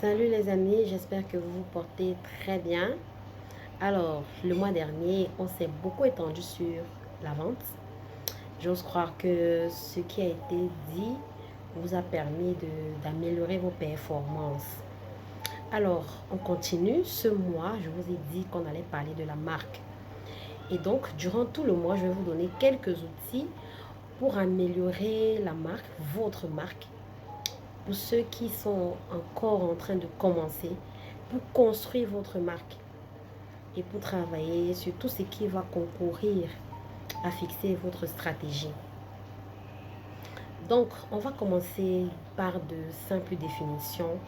Salut les amis, j'espère que vous vous portez très bien. Alors, le mois dernier, on s'est beaucoup étendu sur la vente. J'ose croire que ce qui a été dit vous a permis d'améliorer vos performances. Alors, on continue. Ce mois, je vous ai dit qu'on allait parler de la marque. Et donc, durant tout le mois, je vais vous donner quelques outils pour améliorer la marque, votre marque, pour ceux qui sont encore en train de commencer, pour construire votre marque et pour travailler sur tout ce qui va concourir à fixer votre stratégie. Donc, on va commencer par de simples définitions.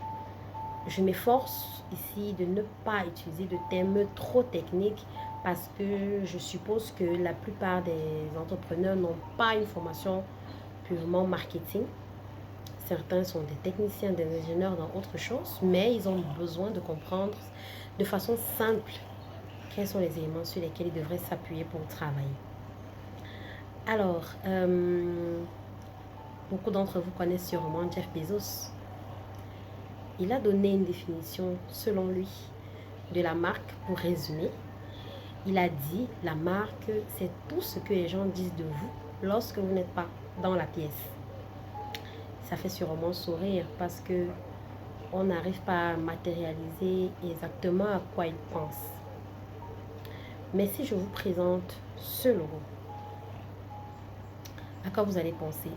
Je m'efforce ici de ne pas utiliser de termes trop techniques parce que je suppose que la plupart des entrepreneurs n'ont pas une formation purement marketing. Certains sont des techniciens, des ingénieurs dans autre chose, mais ils ont besoin de comprendre de façon simple quels sont les éléments sur lesquels ils devraient s'appuyer pour travailler. Alors, beaucoup d'entre vous connaissent sûrement Jeff Bezos. Il a donné une définition, selon lui, de la marque pour résumer. Il a dit, la marque, c'est tout ce que les gens disent de vous lorsque vous n'êtes pas dans la pièce. Ça fait sûrement sourire parce que on n'arrive pas à matérialiser exactement à quoi il pense. Mais si je vous présente ce logo, à quoi vous allez penser?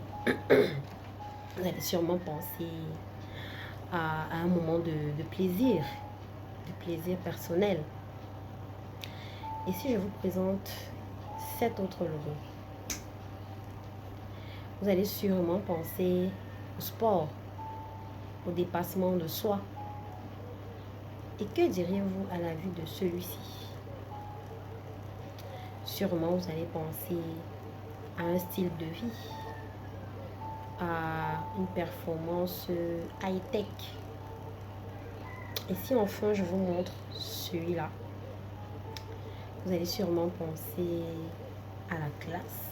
Vous allez sûrement penser à un moment de plaisir personnel. Et si je vous présente cet autre logo, vous allez sûrement penser au sport, au dépassement de soi. Et que diriez-vous à la vue de celui-ci? Sûrement, vous allez penser à un style de vie, à une performance high-tech. Et si enfin je vous montre celui-là, vous allez sûrement penser à la classe,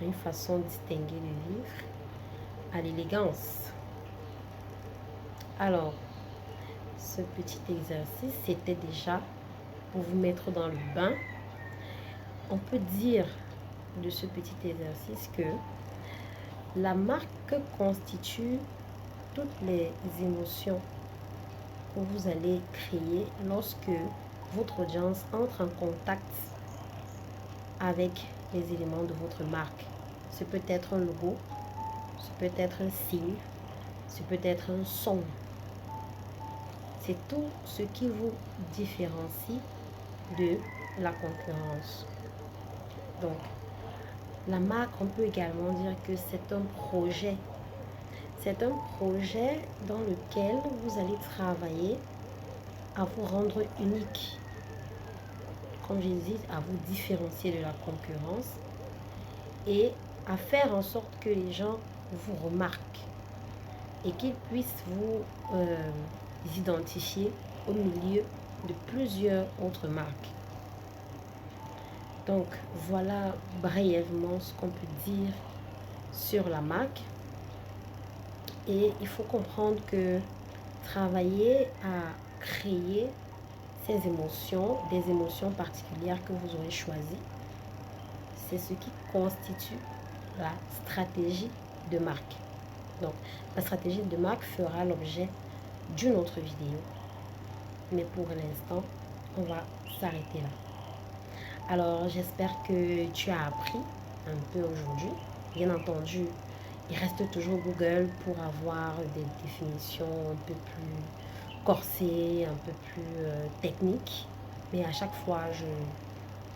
à une façon distinguée de vivre, à l'élégance. Alors, ce petit exercice, c'était déjà pour vous mettre dans le bain. On peut dire de ce petit exercice que la marque constitue toutes les émotions que vous allez créer lorsque votre audience entre en contact avec les éléments de votre marque. Ce peut être un logo, ce peut être un signe, ce peut être un son. C'est tout ce qui vous différencie de la concurrence. Donc, la marque, on peut également dire que c'est un projet. C'est un projet dans lequel vous allez travailler à vous rendre unique. Comme je dis, à vous différencier de la concurrence et à faire en sorte que les gens vous remarquent et qu'ils puissent vous identifier au milieu de plusieurs autres marques. Donc voilà brièvement ce qu'on peut dire sur la marque. Et il faut comprendre que travailler à créer ces émotions, des émotions particulières que vous aurez choisies, c'est ce qui constitue la stratégie de marque. Donc, la stratégie de marque fera l'objet d'une autre vidéo. Mais pour l'instant, on va s'arrêter là. Alors, j'espère que tu as appris un peu aujourd'hui. Bien entendu, il reste toujours Google pour avoir des définitions un peu plus corsées, un peu plus techniques. Mais à chaque fois,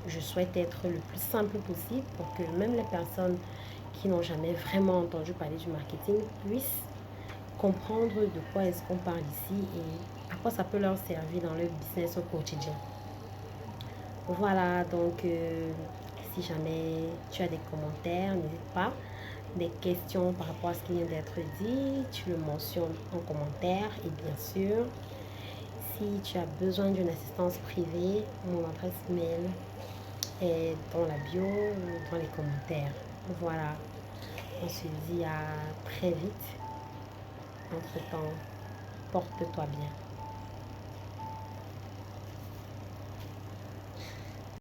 je souhaite être le plus simple possible pour que même les personnes qui n'ont jamais vraiment entendu parler du marketing puissent comprendre de quoi est-ce qu'on parle ici et à quoi ça peut leur servir dans leur business au quotidien. Voilà, donc si jamais tu as des commentaires, n'hésite pas. Des questions par rapport à ce qui vient d'être dit, tu le mentionnes en commentaire. Et bien sûr, si tu as besoin d'une assistance privée, mon adresse mail est dans la bio ou dans les commentaires. Voilà, on se dit à très vite. Entre-temps, porte-toi bien.